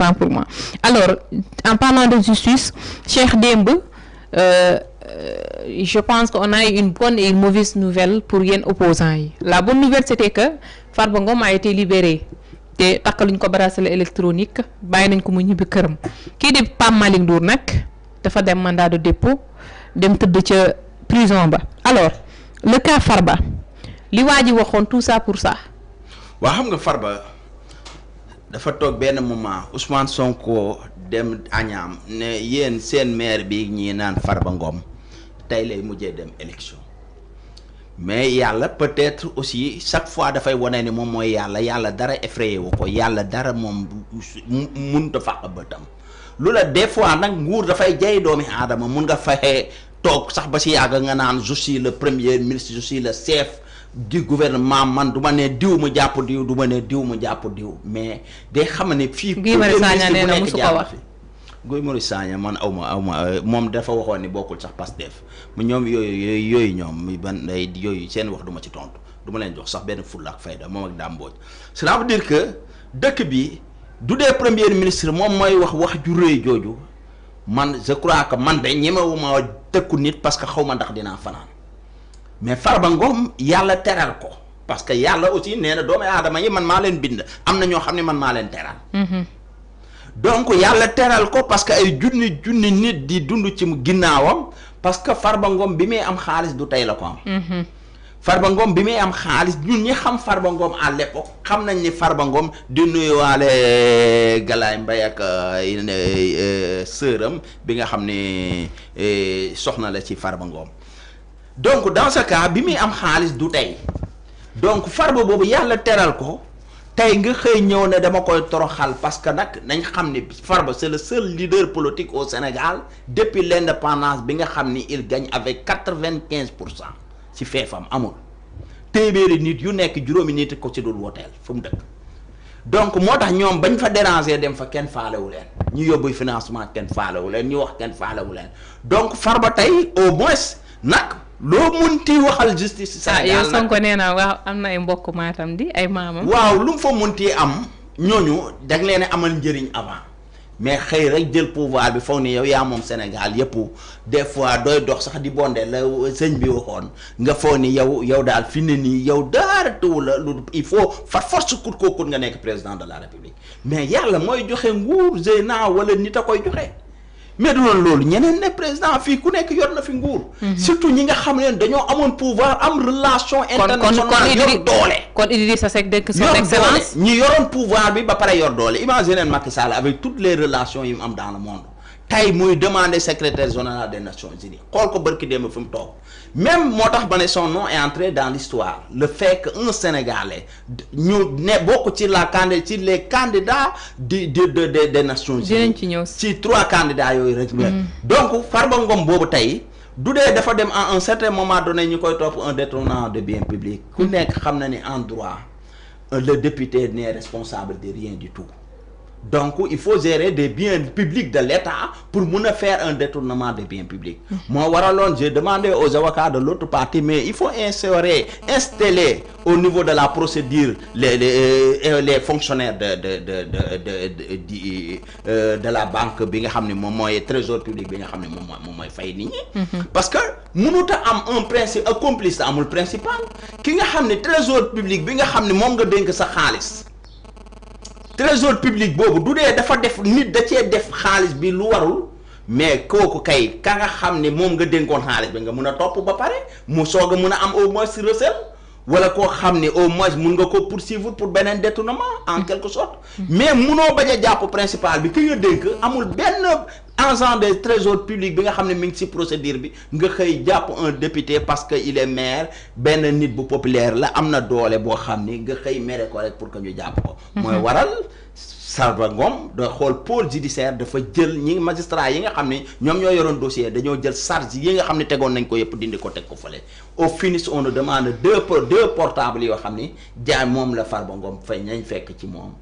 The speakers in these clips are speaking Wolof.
autant pour moi. Alors en parlant de justice Cheikh démb je pense qu'on a eu une bonne et une mauvaise nouvelle pour yéen opposants yi. La bonne nouvelle c'était que Farba Ngom a été libéré te takkaluñ ko bracelet électronique bàyyi nañ ko mu ñibbi këram kii di Pape Malick Ndour nag dafa dem mandat de dépôt dem tëdd ca prison ba. Alors le cas Farba li waa ji waxoon tout ça pour ça. waa xam nga Farba dafa toog benn moment Ousmane Sonko dem añaam ne yéen seen maire bi ñii naan Farba Ngom tey lay mujjee dem élection mais yàlla peut-être aussi chaque fois dafay wane ni moom mooy yàlla dara effrayé wu ko yàlla dara moom mënut a fàq bëtam lu la des fois nag nguur dafay jay doomi aadama mun nga fexe toog sax ba si yàgg nga naan je suis le premier ministre je suis le chef du gouvernement man du ma ne diw mu jàpp diw du ma ne diw mu jàpp diw mais day xam ne fii. Guy Marius Sagna nee na musu ko wax Guy Marius Sagna man aw ma moom dafa waxoon ni bokkul sax Pastef mu ñoom yooyu ñoom ban ay yooyu seen wax du ma ci tontu du ma leen jox sax benn fulla ak fayda moom ak Dame Mbodj cela veut dire que dëkk bi du dee premier ministre moom mooy wax ju rëy jooju man je crois que man de ñemewuma tëkku nit parce que xaw ma ndax dinaa fanaan. mais Farba Ngom yàlla teral ko parce que yàlla aussi nee na doomu aadama yi man maa leen bind am na ñoo xam ne man maa leen teral. donc yàlla teral ko parce que ay junni nit di dund ci ginnaawam parce que Farba Ngom bi muy am xaalis du tey la ko am. Farba Ngom bi muy am xaalis ñun ñi xam Farba Ngom à l'époque xam nañ ni Farba Ngom di nuyuwaale Galaye Mbaye ak sëram bi nga xam ne soxna la ci Farba Ngom. donc dans ce cas bi muy am xaalis du tey donc Farba boobu yàlla teral ko tey nga xëy ñëw ne dama koy toroxal parce que nag nañ xam ne Farba c'est le seul leader politique au Sénégal depuis l'indépendance bi nga xam ni il gagne avec 95% ci feefam amul téeméeri nit yu nekk juróomi nit ko ci dul woteel fu mu dëkk donc moo tax ñoom bañ fa déranger dem fa kenn faalewu leen ñu yóbbu financement kenn faalewu leen ñu wax kenn faalewu leen donc Farba tey au moins nag loo munti waxal justice Sénégal yow Sonko nee na waaw am na ay mbokk maatam di ay maamam. waaw lu mu fa munti am ñooñu dag leen amal njëriñ avant mais xëy rek jël pouvoir bi foog ni yow yaa moom Sénégal yëpp des fois dooy dox sax di bonde la sëñ bi waxoon nga foog ni yow daal fi ne nii yow dara tuw la lu il faut par force kut koo kut nga nekk président de la République mais yàlla mooy joxe nguur Zeyna wala nit a koy joxe. mais du loolu ñeneen ne président fii ku nekk yor na fi nguur. surtout ñi nga xam ne dañoo amoon pouvoir am relation internationale yor doole. kon Idrissa Seck dëkk son excellence ñi yoroon pouvoir bi ba pare yor doole imaginez Macky Sall avec toutes les relations yi mu am dans le monde tey muy demander secrétaire général des Nations Unies xool ko barki démb fi mu toog même moo tax ba ne son nom est entré dans l'histoire le fait que un Sénégalais ñu ne bokk ci ci les candidats des Nations Unies ci 3 candidats yooyu rek donc Farba Ngom boobu tey du dee dafa dem à un certain moment donné ñu koy topp un détournant de biens publics ku nekk xam na ni en droit le député n'est responsable de rien du tout. Donc il faut gérer des biens publics de l'État pour mun a faire un détournement des biens publics. Moi waraloon j'ai demandé aux avocats de l'autre partie mais il faut installer au niveau de la procédure les fonctionnaires de la banque bi nga xam ne moom mooy trésor public bi nga xam ne moom mooy fay nit ñi. parce que mënut a am un principe un complice amul principal ki nga xam ne trésor public bi nga xam ne moom nga dénk sa xaalis. trésor public boobu du dee dafa def nit da cee def xaalis bi lu warul mais kooku kay ka nga xam ne moom nga dénkoon xaalis bi nga mun a topp ba pare mu soog a mun a am au moins recel wala koo xam ne au moins mun nga ko poursuivre pour beneen détournement en quelque sorte mais munoo bañ a jàpp principal bi ki nga dénk amul benn agent de trésor public bi nga xam ne mi ngi ci procédure bi nga xëy jàpp un député parce que il est maire benn nit bu populaire la am na doole boo xam ni nga xëy mere ko rek pour que ñu jàpp ko mooy waral Farba Ngom da xool pôle judiciaire dafa jël ñi magistrat yi nga xam ne ñoom ñoo yoroon dossier dañoo jël charge yi nga xam ne tegoon nañ ko yëpp dindi ko teg ko fële au finish on nous demande deux portables yoo xam ni jaay moom la Farba Ngom fay nañ fekk ci moom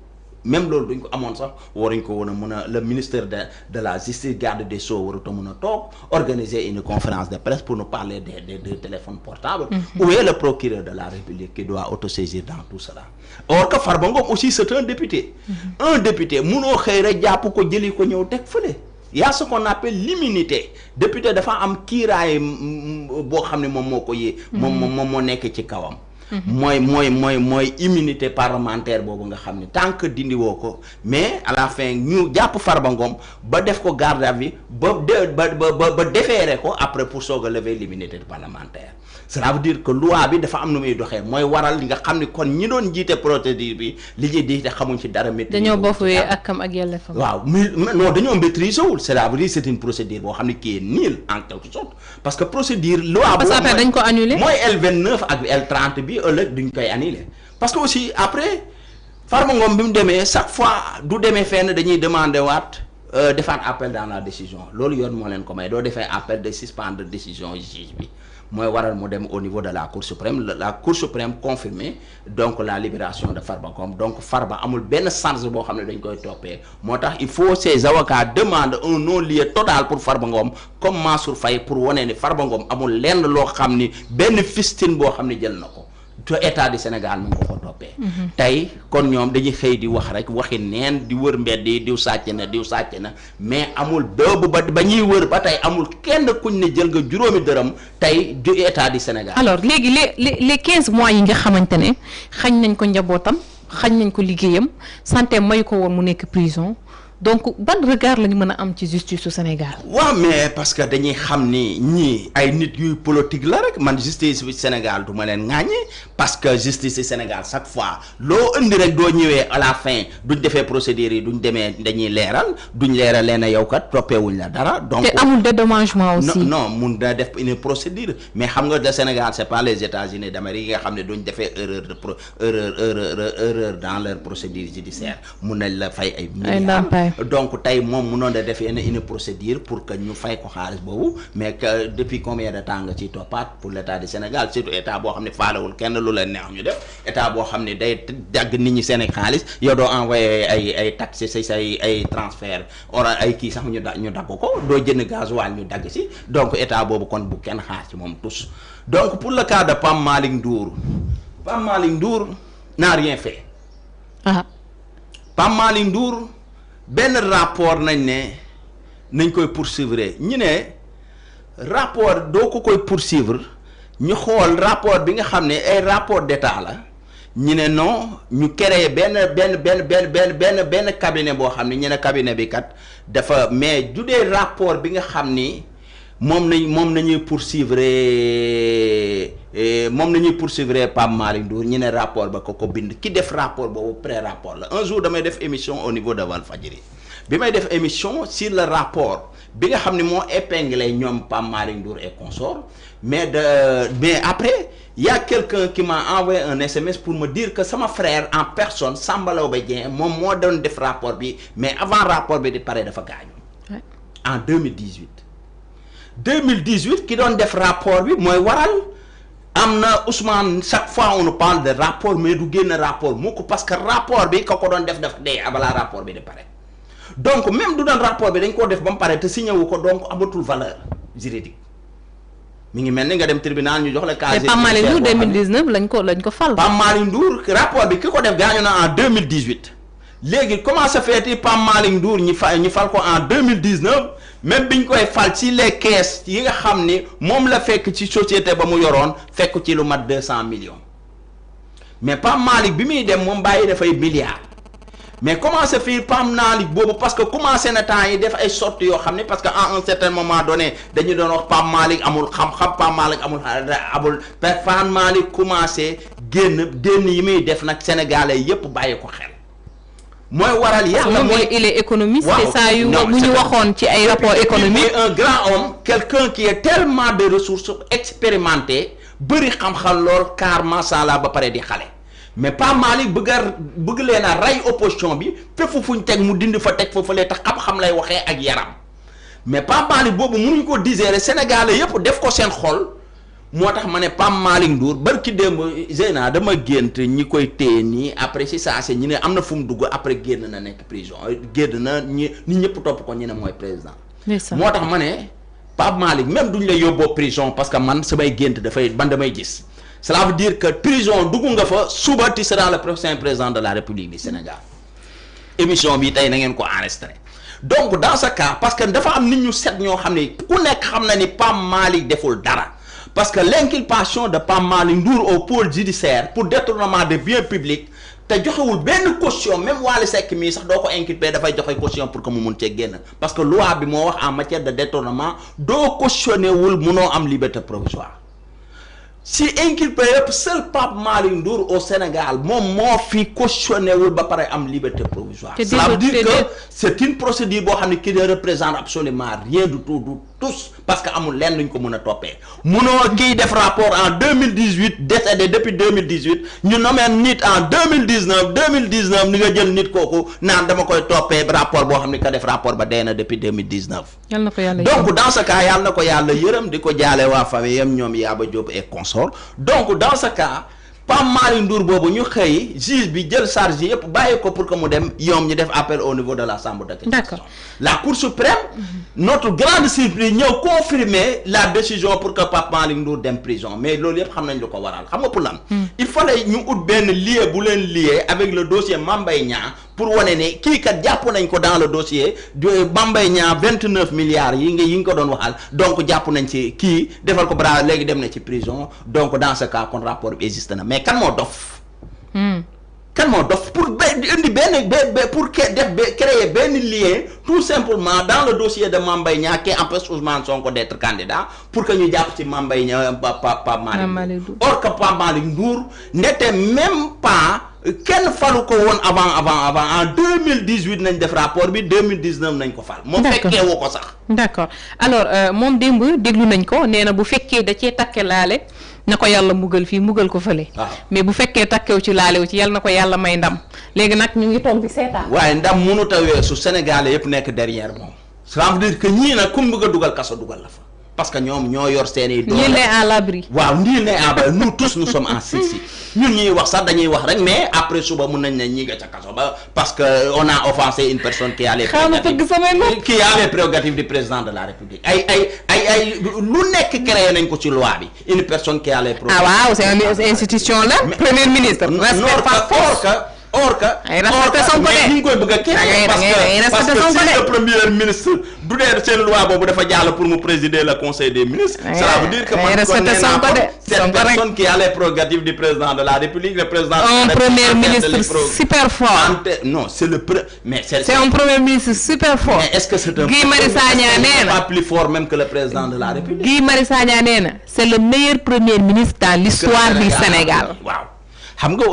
même loolu duñ ko amoon sax waruñ ko woon a mën a le ministère de la justice garde des sceaux warut a mën a toog organiser une conférence de presse pour nous parler des téléphones portables. Où est le procureur de la République qui doit autosaisir dans tout cela. Or que Farba Ngom aussi c'est un député. Un député munoo xëy rek jàpp ko jëli ko ñëw teg fële. Il y a ce qu'on appelle l'immunité. Député dafa am kiiraay boo xam ne moom moo ko yee. moom moo nekk ci kawam. mooy immunité parlementaire boobu nga xam ne tant que dindi woo ko mais à la fin ñu jàpp Farba Ngom ba def ko garde à vue ba déférer ko après pour soog a lever l'immunité parlementaire. Cela veut dire que loi bi dafa am nu muy doxee mooy waral li nga xam ne kon ñi doon jiite procédure bi li ñuy jiite xamuñ ci dara. dañoo bofwee akam ak yelleefam. waaw non dañoo maîtriser wul. Cela veut dire c'est une procédure boo xam ne qui est nulle en quelque sorte parce que procédure. loi boobu après dañ ko annuler. mooy L29 ak L30 bi ëllëg duñ koy annuler parce que aussi après Farba Ngom bi mu demee chaque fois du demee fenn dañuy demander waat defaat appel dans la décision loolu yoon moo leen ko may doo defee appel de suspendre décision juge bi. mooy waral mu dem au niveau de la Cour suprême la Cour suprême confirmé donc la libération de Farba Ngom donc Farba amul benn charge boo xam ne dañ koy toppee moo tax il faut ces avocats demandent un non-lieu total pour Farba Ngom comme Mansour Faye pour wane ni Farba Ngom amul lenn loo xam ni benn fistine boo xam ne jël na ko te état du Sénégal mu ngi ko toppee. tey kon ñoom dañuy xëy di wax rek waxi neen di wër mbedd yi diw sàcc na mais amul boobu ba ñuy wër ba tey amul kenn kuñ ne jël nga juróomi dërëm tey du état du Sénégal. alors léegi les 15 mois yi nga xamante ne xañ nañ ko njabootam xañ nañ ko liggéeyam santé may ko woon mu nekk prison donc ban regard la ñu mën a am ci justice su Sénégal. waaw mais parce que dañuy xam ni ñii ay nit yuy politique la rek man justice bi Sénégal du ma leen ŋàññi parce que justice yi Sénégal chaque fois loo indi rek doo ñëwee à la fin duñ defee procédures yi duñ demee dañuy leeral duñ leeral leen yow kat toppeewuñ la dara. donc te amul dédommagement aussi. non mun na def une procédure mais xam nga le Sénégal c'est pas les États-Unis d'Amérique yi nga xam ne duñ defee erreur dans leur procédure judiciaire mun nañ la fay ay milliards. donc tey moom mënoon a def une procédure pour que ñu fay ko xaalis boobu mais que depuis combien de temps nga ciy toppaat pour l'état du Sénégal surtout état boo xam ne faalewul kenn lu leen neex ñu def état boo xam ne day dagg nit ñi seen xaalis yow doo envoyé ay taxes say ay transfert or ay kii sax ñu dagg ko doo jënd gasoil ñu dagg si donc état boobu kon bu kenn xaar ci moom tous donc pour le cas de Pape Malick Ndour n'a rien fait. Pape Malick Ndour benn rapport nañ koy poursuivre ñu ne rapport doo ko koy poursuivre ñu xool rapport bi nga xam ne ay rapport d'état la ñu ne non ñu créé benn cabinet boo xam ne ñu ne cabinet bi kat dafa mais ju dee rapport bi nga xam ni moom nañuy poursuivre Pape Malick Ndour ñu ne rapport ba ko bind ki def rapport boobu pré-rapport la un jour damay def émission au niveau de Walfadjri bi may def émission sur le rapport bi nga xam ne moo épinglé ñoom Pape Malick Ndour et consorts mais après y a quelqu'un qui m'a envoyé un SMS pour me dire que sama frère en personne Samba Laobé Dieng moom moo doon def rapport bi mais avant rapport bi di pare dafa gaañu en 2018 ki doon def rapport bi mooy waral am na Ousmane chaque fois on nous parle de rapport mais du génn rapport moo ko parce que rapport bi ka ko doon def dee balaa rapport bi di pare donc même du doon rapport bi dañ koo def ba mu pare te signé wu ko donc amatul valeur juridique mi ngi mel ni nga dem tribunal ñu jox la casier. Pape Malick Ndour 2019 lañ ko fal. Pape Malick Ndour rapport bi ki ko def gaañu na en 2018 léegi comment ça fait Pape Malick Ndour ñu fal ko en 2019 même biñ koy fal ci les caisses yi nga xam ni moom la fekk ci société ba mu yoroon fekk ci lu mat 200 millions mais Pape Malick bi muy dem moom bàyyi dafay milliards mais comment ça fait Pape Malick boobu parce que commencé na temps yi def ay sorties yoo xam ne parce que à un certain moment donné dañu doon wax Pape Malick amul xam-xam Pape Malick amul Pape Malick commencé génn yi muy def nag sénégalais yépp bàyyi ko xel. mooy waral yàlla mooy il est économiste. waaw saa yu bu ñu waxoon ci ay rapport économique. un grand homme quelqu'un qui est tellement de ressources expérimenté bëri xam-xam lool car macha allah ba pare di xale mais Pape Malick bëgg leen a rey opposition bi fépp fuñ teg mu dindi fa teg foofu lay tax xam-xam lay waxee ak yaram mais Pape Malick boobu mënuñ ko digérer Sénégalais yëpp def ko seen xol moo tax ma ne Pape Malick Ndour barki démb Zeyna dama gént ñi koy téye nii après si saa si ñu ne am na fu mu dugg après génn na nekk prison génn na ñi ñëpp topp ko ñu ne mooy président. moo tax ma ne Pape Malick même duñ la yóbboo prison parce que man samay gént dafay ban damay gis cela veut dire que prison dugg nga fa suba tu seras le prochain président de la République du Sénégal émission bi tey na ngeen ko enregistré. donc dans ce cas parce que dafa am nit ñu set ñoo xam ne ku nekk xam na ni Pape Malick deful dara parce que l'inculpation de Pape Malick Ndour au pôle judiciaire pour détournement de biens publics te joxewul benn caution même Wally Seck mii sax doo ko inculpé dafay joxe caution pour que mu mun cee génn parce que loi bi moo wax en matière de détournement doo cautionné wul munoo am liberté provisoire si inculpé yëpp seul Pape Malick Ndour au Sénégal moom moo fi cautionné wul ba pare am liberté provisoire. Ça veut dire que c'est une procédure boo xam ne qui ne représente absolument rien du tout du tous parce que amul lenn luñ ko mën a toppee munoo kiy def rapport en 2018 décédé depuis 2018 ñu nommé nit en 2019 ni nga jël nit kooku naan dama koy toppee rapport boo xam ne ka def rapport ba dee na depuis 2019. yal na ko yàlla donc dans ce cas yàlla na ko yàlla yërëm di ko jaale waa famille yam ñoom Yaba Diop et consort donc dans ce cas Pape Malick Ndour boobu ñu xëy juge bi jël charge yëpp bàyyi ko pour que mu dem yoom ñu def appel au niveau de la chambre d'accusation. D'accord. La Cour suprême notre grande surprise ñëw confirmer la décision pour que Pape Malick Ndour dem prison mais loolu yëpp xam nañ lu ko waral xam nga pour lan il fallait ñu ut benn lié bu leen lié avec le dossier Mame Mbaye Niang pour wane ne kii kat jàpp nañ ko dans le dossier de Mame Mbaye Niang 29 milliards yi nga ko doon waxal donc jàpp nañ ci kii defal ko bras léegi dem na ci prison donc dans ce cas kon rapport bi existe na mais kan moo dof kan moo dof pour indi benn pour créer benn lien tout simplement dans le dossier de Mame Mbaye Niang qui empêche Ousmane Sonko d'être candidat pour que ñu jàpp ci Mame Mbaye Niang Pape Malick Ndour or que Pape Malick Ndour n'était même pas kenn falu ko woon avant en 2018 nañ def rapport bi 2019 nañ ko fal. moom fekkee woo ko sax. d'accord alors moom démb déglu nañ ko nee na bu fekkee da cee takke laale na ko yàlla mugal fii mugal ko fële. mais bu fekkee takkew ci laalew ci yàlla na ko yàlla may ndam léegi nag ñu ngi toog di seetaan. waaye ndam mënut a weesu Sénégalais yëpp nekk derrière moom. ça veut dire que ñii nag ku mu bëgg a dugal kaso dugal la fa. parce que ñoom ñoo yor seeni doole. nul n'est à l'abri. waaw nul n'est à l'abri nous tous nous sommes en sursis ñun ñuy wax sax dañuy wax rek mais après suba mun nañ ne ñi nga ca kaso ba parce que on a offensé une personne qui a les prérogatives du président de la République ay lu nekk créé nañ ko ci loi bi une personne qui a les prérogatives. ah waaw c'est une institution là. premier ministre. or que mais ñu ngi koy bëgg a kenn parce que si le premier ministre du dee seen loi boobu dafa jàll pour mu présider le conseil des ministres ça veut dire que man kon nee naa ko cette personne qui a les prérogatives du président de la République le président un premier ministre super fort non c'est le mais c'est un premier ministre super fort mais est-ce que c'est un Guy Marius Sagna nee na pas plus fort même que le président de la République Guy Marius Sagna nee na c'est le meilleur premier ministre dans l'histoire du Sénégal waaw xam nga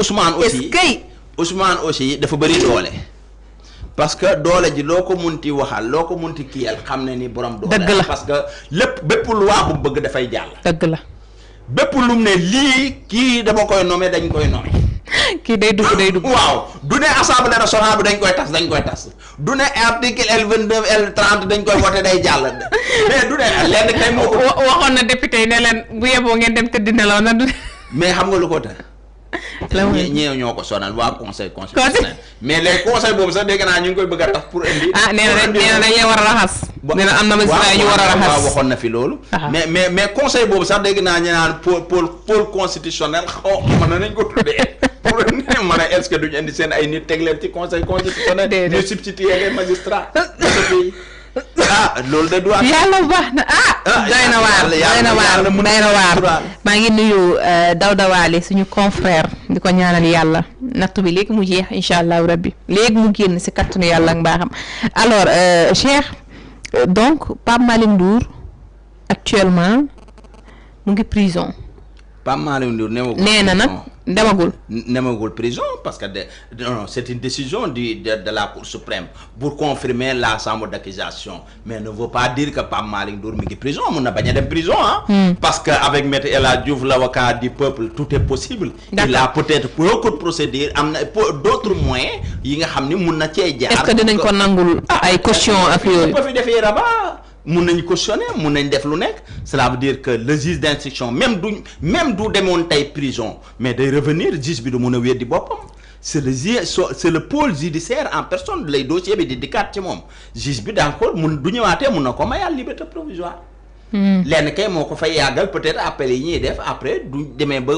Ousmane aussi dafa bëri doole parce que doole ji loo ko munti waxal loo ko munti kiyal xam ne ni borom doole dëgg la parce que bépp loi bu bëgg dafay jàll dëgg la bépp lum ne lii kii dama koy nommer dañ koy nommer kii day dugg waaw du ne assemblée nationale bi dañ koy tas du ne article L29 L30 dañ koy voté day jàll mais du ne lenn kay moo ko waxoon na député yi ne leen bu yeboo ngeen dem tëdd nelaw na mais xam nga lu ko tax ñeew ñoo ko sonal waa conseil constitutionnel mais les conseils boobu sax dégg naa ñu ngi koy bëgg a tax pour indi nee na dañuy war a raxas nee na am na magistrat yu war a raxas waaw waxoon na fi loolu mais conseil boobu sax dégg naa ñu naan pôle constitutionnel mën nañ ko tuddee pour mën a est-ce que duñu indi seen ay nit teg leen ci conseil constitutionnel ñu substituer les magistrats de ce pays loolu de doy yàlla baax na doy na waar maa ngi nuyu Daouda Wale suñu confrère di ko ñaanal yàlla nattu bi léegi mu jeex incha allahu rabbi léegi mu génn si kattanu yàlla ak mbaaxam alors Cheikh donc Pape Malick Ndour actuellement mu ngi prison Pape Malick Ndour nee na nag demagul prison parce que non c'est une décision de la Cour suprême pour confirmer la chambre d'accusation mais ne veut pas dire que Pape Malick Ndour mi ngi prison mun na bañ a dem prison parce que avec Maître El Hadji Diouf l'avocat du peuple tout est possible. Il a peut-être beaucoup de procédures am na d'autres moyens yi nga xam ni mun na cee jaar. est-ce que dinañ ko nangul ay caution ak yooyu. ko fi defee rabat mun nañ cautionner mun nañ def lu nekk cela veut dire que le juge d'instruction même du demoon tey prison mais day revenir juge bi du mun a weddi boppam c'est le pôle judiciaire en personne lay dossier bi di dikkaat ci moom juge bi d'accord du ñëwaatee mun na ko mayal liberté provisoire lenn kay moo ko fay yàggal peut-être appel yi ñuy def après du demee ba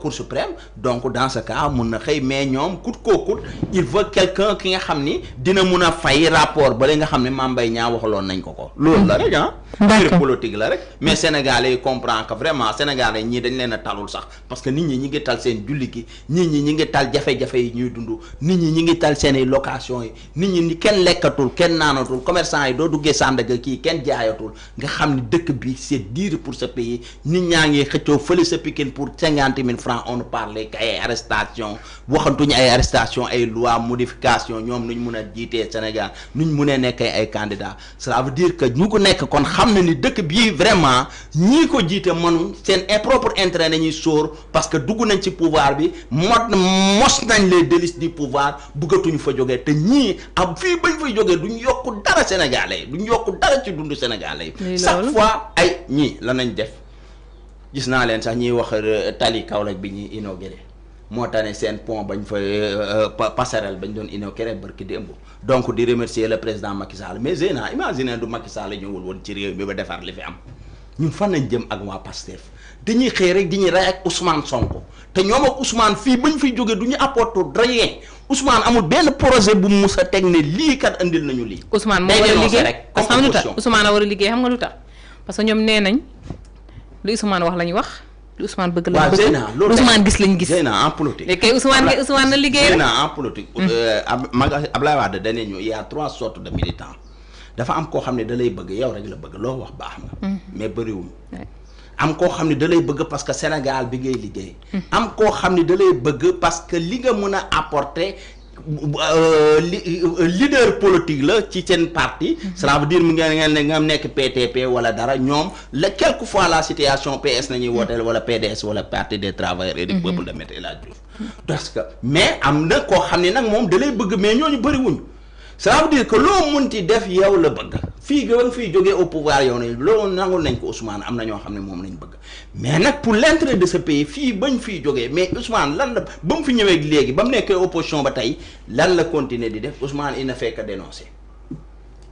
Cour suprême donc dans ce cas mun na xëy mais ñoom coûte que coûte il veut quelqu'un ki nga xam ni dina mun a fay rapport ba la nga xam ne Mame Mbaye Niang waxaloon nañ ko loolu la rek mbir politique la rek mais sénégalais yi comprend que vraiment sénégalais ñii dañ leen a talul sax parce que nit ñi ngi tal seen julli gi nit ñi ngi tal jafe-jafe yi ñuy dund nit ñi ngi tal seen i location yi nit ñi kenn lekkatul kenn naanatul commerçant yi doo duggee Sandaga kii kenn jaayatul nga xam dëkk bi c'est dur pour ce pays nit ñaa ngi xëccoo fële sa Pikine pour 50 000 francs on parlait que ay arrestation waxantuñu ay arrestation ay loi modification ñoom nuñ mun a jiitee Sénégal nuñ mun a nekk ay candidats ça veut dire que ñu ko nekk kon xam na ni dëkk bii vraiment ñii ko jiite mënu seen propre intérêt nañuy sóor parce que dugg nañ ci pouvoir bi mos nañ les délices du pouvoir bëggatuñu fa jógee te ñii am fii bañ fay jógee duñ yokku dara Sénégalais duñ yokku dara ci dundu Sénégalais fois ay ñii lan nañ def gis naa leen sax ñuy wax tali Kaolack bi ñuy inauguré moo tax ne seen pont bañ fa passerelle bañ doon inauguré barki démb donc di remercier le président Macky Sall mais Zeyna imagine du Macky Sall ñëwul woon ci réew mi ba defar li fi am ñun fan nañ jëm ak waa Pastef dañuy xëy rek di ñuy rey ak Ousmane Sonko te ñoom ak Ousmane fii bañ fiy jógee du ñu apporter rien Ousmane amul benn projet bu mu mus a teg ne lii kat andil nañu lii. Ousmane moo war a liggéey parce que xam nga lu tax Ousmane a war a liggéey xam nga lu tax parce que ñoom nee nañ lu Ousmane wax lañu wax lu Ousmane bëgg lañ bëgg lu Ousmane gis lañ gis. Zeyna en politique léegi kay Ousmane na liggéey rek. Zeyna en politique. Abdoulaye Wade dañu ñu il y a 3 sortes de militants dafa am koo xam ne da lay bëgg yow rek la bëgg loo wax baax na. mais bëriwul. am koo xam ne da lay bëgg parce que Sénégal bi ngay liggéey. am koo xam ne da lay bëgg parce que li nga mën a apporter. Leader politique la ci seen parti cela veut dire mu ngeen ne nga nekk PTP wala dara ñoom la quelquefois la situation PS nañuy wooteel wala PDS wala parti des travailleurs et du peuple de Me El Hadji Diouf parce que mais am na koo xam ne nag moom da lay bëgg mais ñooñu bëriwuñ ça veut dire que loo munti def yow la bëgg fii nga fiy jógee au pouvoir yow ne loolu nangul nañ ko Ousmane am na ñoo xam ne moom lañ bëgg mais nag pour l'intérêt de ce pays fii bañ fiy jógee mais Ousmane lan la ba mu fi ñëwee léegi ba mu nekkee opposition ba tey lan la continuer di def Ousmane il ne fait que dénoncer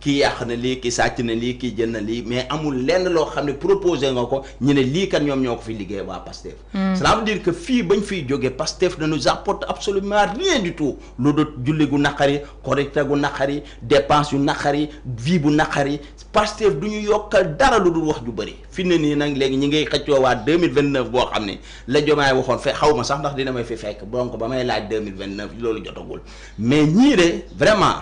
kii yàq na lii kii sàcc na lii kii jël na lii mais amul lenn loo xam ne proposé nga ko ñu ne lii kat ñoom ñoo ko fi liggéey waa Pastef cela veut dire que fii bañ fiy jógee Pastef ne nous apporte absolument rien du tout lu dul julli gu naqari correcte gu naqari dépense yu naqari vie bu naqari Pastef du ñu yokkal dara lu dul wax ju bëri fi ne nii nag léegi ñi ngay xëccoo waa 2029 boo xam ne la Diomaye waxoon fe xaw ma sax ndax dina may fi fekk donc ba may laaj 2029 loolu jotagul mais ñii de vraiment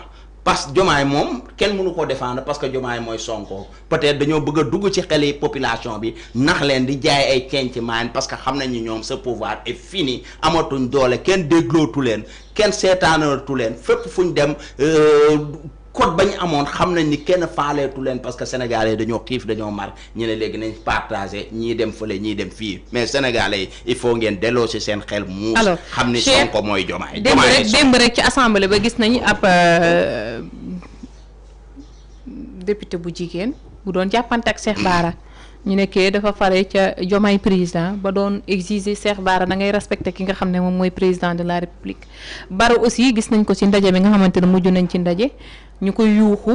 parce que Diomaye moom kenn mënu koo défendre parce que Diomaye mooy Sonko peut-être dañoo bëgg a dugg ci xeli population bi nax leen di jaay ay cenc maan parce que xam nañu ñoom ce pouvoir est fini amatuñ doole kenn déglootu leen kenn seetaanatu leen fépp fu ñu dem code ba ñu amoon xam nañ ni kenn faaleetu leen parce que sénégalais dañoo xiif dañoo mar ñu ne léegi nañ partagé ñii dem fële ñii dem fii mais sénégalais il faut ngeen delloo si seen xel muus xam ni Sonko mooy Diomaye démb rek ci assemblée ba gis nañu ab député bu jigéen bu doon jàppante ak Cheikh Bara ñu nekkee dafa fare ca Diomaye président ba doon exiger Cheikh Bara da ngay respecter ki nga xam ne moom mooy président de la République Bara aussi gis nañ ko ci ndaje mi nga xamante ne mujj nañ ci ndaje ñu koy yuuxu